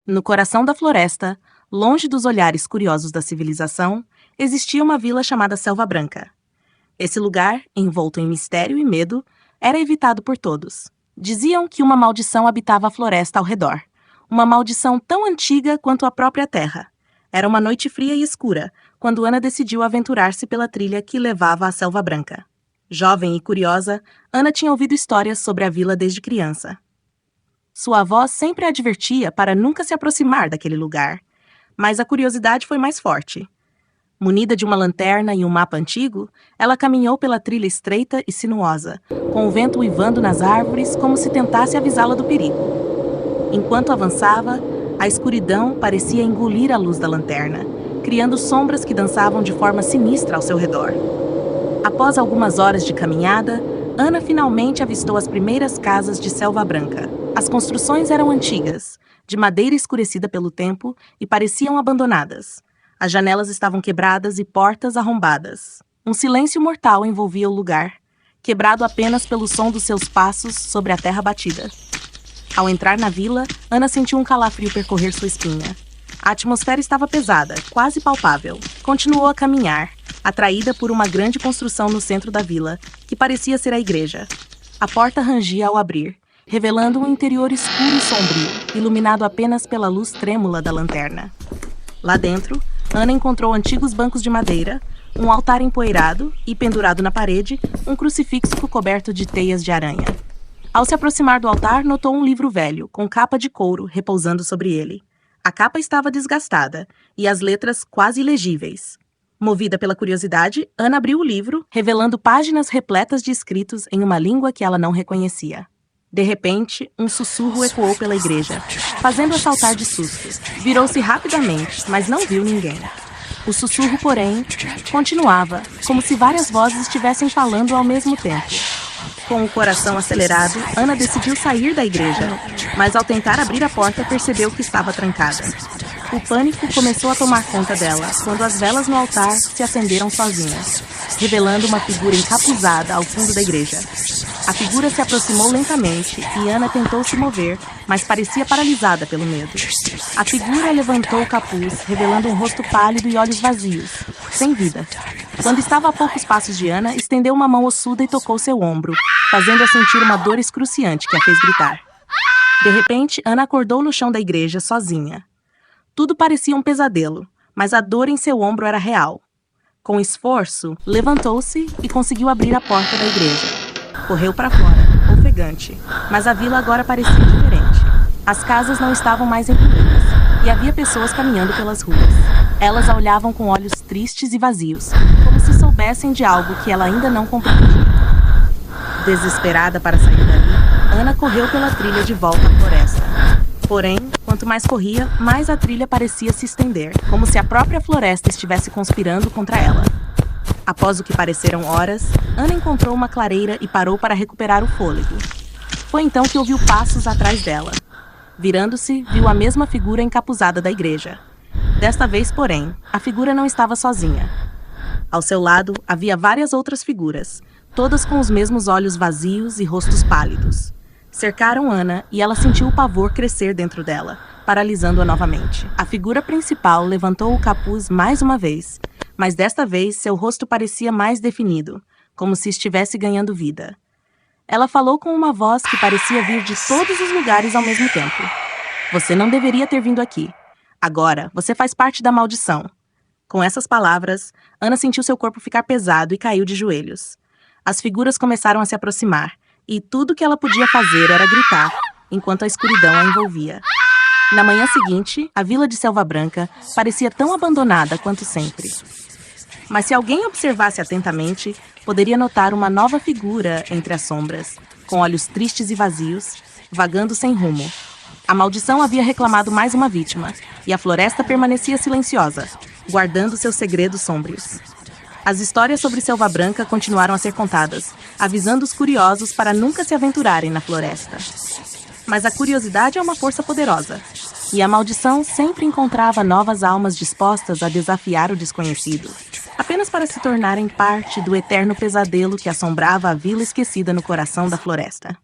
No coração da floresta, longe dos olhares curiosos da civilização, existia uma vila chamada Selva Branca. Esse lugar, envolto em mistério e medo, era evitado por todos. Diziam que uma maldição habitava a floresta ao redor. Uma maldição tão antiga quanto a própria terra. Era uma noite fria e escura, quando Ana decidiu aventurar-se pela trilha que levava à Selva Branca. Jovem e curiosa, Ana tinha ouvido histórias sobre a vila desde criança. Sua avó sempre a advertia para nunca se aproximar daquele lugar, mas a curiosidade foi mais forte. Munida de uma lanterna e um mapa antigo, ela caminhou pela trilha estreita e sinuosa, com o vento uivando nas árvores como se tentasse avisá-la do perigo. Enquanto avançava, a escuridão parecia engolir a luz da lanterna, criando sombras que dançavam de forma sinistra ao seu redor. Após algumas horas de caminhada, Ana finalmente avistou as primeiras casas de Selva Branca. As construções eram antigas, de madeira escurecida pelo tempo e pareciam abandonadas. As janelas estavam quebradas e portas arrombadas. Um silêncio mortal envolvia o lugar, quebrado apenas pelo som dos seus passos sobre a terra batida. Ao entrar na vila, Ana sentiu um calafrio percorrer sua espinha. A atmosfera estava pesada, quase palpável. Continuou a caminhar, atraída por uma grande construção no centro da vila, que parecia ser a igreja. A porta rangia ao abrir, revelando um interior escuro e sombrio, iluminado apenas pela luz trêmula da lanterna. Lá dentro, Ana encontrou antigos bancos de madeira, um altar empoeirado e, pendurado na parede, um crucifixo coberto de teias de aranha. Ao se aproximar do altar, notou um livro velho, com capa de couro, repousando sobre ele. A capa estava desgastada, e as letras quase ilegíveis. Movida pela curiosidade, Ana abriu o livro, revelando páginas repletas de escritos em uma língua que ela não reconhecia. De repente, um sussurro ecoou pela igreja, fazendo-a saltar de susto. Virou-se rapidamente, mas não viu ninguém. O sussurro, porém, continuava, como se várias vozes estivessem falando ao mesmo tempo. Com o coração acelerado, Ana decidiu sair da igreja, mas ao tentar abrir a porta percebeu que estava trancada. O pânico começou a tomar conta dela quando as velas no altar se acenderam sozinhas, revelando uma figura encapuzada ao fundo da igreja. A figura se aproximou lentamente e Ana tentou se mover, mas parecia paralisada pelo medo. A figura levantou o capuz, revelando um rosto pálido e olhos vazios, sem vida. Quando estava a poucos passos de Ana, estendeu uma mão ossuda e tocou seu ombro, fazendo-a sentir uma dor excruciante que a fez gritar. De repente, Ana acordou no chão da igreja, sozinha. Tudo parecia um pesadelo, mas a dor em seu ombro era real. Com esforço, levantou-se e conseguiu abrir a porta da igreja. Correu para fora, ofegante, mas a vila agora parecia diferente. As casas não estavam mais em ruínas, e havia pessoas caminhando pelas ruas. Elas a olhavam com olhos tristes e vazios, como se soubessem de algo que ela ainda não compreendia. Desesperada para sair dali, Ana correu pela trilha de volta à floresta. Porém, quanto mais corria, mais a trilha parecia se estender, como se a própria floresta estivesse conspirando contra ela. Após o que pareceram horas, Ana encontrou uma clareira e parou para recuperar o fôlego. Foi então que ouviu passos atrás dela. Virando-se, viu a mesma figura encapuzada da igreja. Desta vez, porém, a figura não estava sozinha. Ao seu lado, havia várias outras figuras, todas com os mesmos olhos vazios e rostos pálidos. Cercaram Ana e ela sentiu o pavor crescer dentro dela, paralisando-a novamente. A figura principal levantou o capuz mais uma vez, mas desta vez seu rosto parecia mais definido, como se estivesse ganhando vida. Ela falou com uma voz que parecia vir de todos os lugares ao mesmo tempo. Você não deveria ter vindo aqui. Agora, você faz parte da maldição. Com essas palavras, Ana sentiu seu corpo ficar pesado e caiu de joelhos. As figuras começaram a se aproximar, e tudo que ela podia fazer era gritar, enquanto a escuridão a envolvia. Na manhã seguinte, a vila de Selva Branca parecia tão abandonada quanto sempre. Mas se alguém observasse atentamente, poderia notar uma nova figura entre as sombras, com olhos tristes e vazios, vagando sem rumo. A maldição havia reclamado mais uma vítima, e a floresta permanecia silenciosa, guardando seus segredos sômbrios. As histórias sobre Selva Branca continuaram a ser contadas, avisando os curiosos para nunca se aventurarem na floresta. Mas a curiosidade é uma força poderosa, e a maldição sempre encontrava novas almas dispostas a desafiar o desconhecido, apenas para se tornarem parte do eterno pesadelo que assombrava a vila esquecida no coração da floresta.